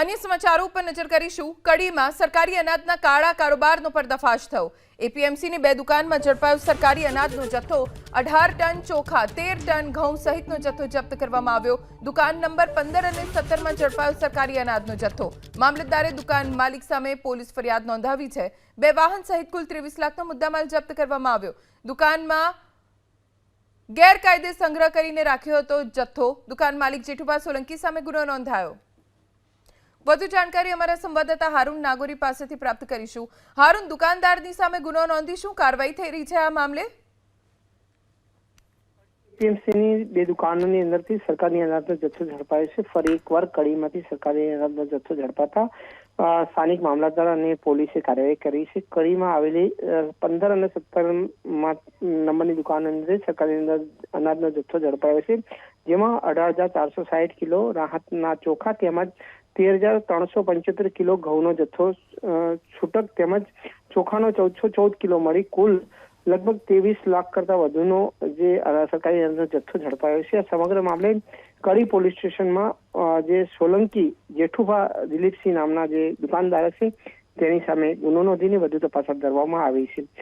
अन्य समाचारों पर नजर કરીશું। કડીમાં સરકારી અનાજના કાળા કારોબારનો પર્દાફાશ થયો। એપીએમસીની બે દુકાનમાં ઝડપાયો સરકારી અનાજનો જથ્થો। 18 ટન ચોખા, 13 ટન ઘઉં સહિતનો જથ્થો જપ્ત કરવામાં આવ્યો। દુકાન નંબર 15 અને 17માં ઝડપાયો સરકારી અનાજનો જથ્થો। મામલતદારે દુકાન માલિક સામે પોલીસ ફરિયાદ નોંધાવી છે। બે વાહન સહિત કુલ 23 લાખનો મુદ્દામાલ જપ્ત કરવામાં આવ્યો। દુકાનમાં ગેરકાયદે સંગ્રહ કરીને રાખ્યો હતો જથ્થો। દુકાન માલિક જેઠુભા સોલંકી સામે ગુનો નોંધાયો। વધુ જાણકારી અમારા સંવાદદાતા હારૂન નાગોરી પાસેથી પ્રાપ્ત કરીશું। હારૂન, દુકાનદારની સામે ગુનો નોંધી શું કાર્યવાહી થઈ રહી છે આ મામલે? એપીએમસીની બે દુકાનોની અંદરથી સરકારી અનાજનો જથ્થો ઝડપાયો છે। ફરી એકવાર કડીમાંથી સરકારી અનાજનો જથ્થો ઝડપાતા સ્થાનિક મામલતદાર અને પોલીસે કાર્યવાહી કરી છે। કડીમાં આવેલી 15 અને 17 નંબરની દુકાન અંદર સરકારી અનાજનો જથ્થો ઝડપાયો છે, જેમાં 18,460 કિલો રાહતના ચોખા તેમજ 13,375 કિલો ઘઉંનો જથ્થો છૂટક તેમજ ચોખાનો 1414 કિલો મળી કુલ લગભગ 23 લાખ કરતા વધુનો જે સરકારી અનાજનો જથ્થો ઝડપાયો છે। આ સમગ્ર મામલે કડી પોલીસ સ્ટેશનમાં જે સોલંકી જેઠુભા દિલીપસિંહ નામના જે દુકાનદાર છે તેની સામે ગુનો નોંધીને વધુ તપાસ હાથ ધરવામાં આવી છે।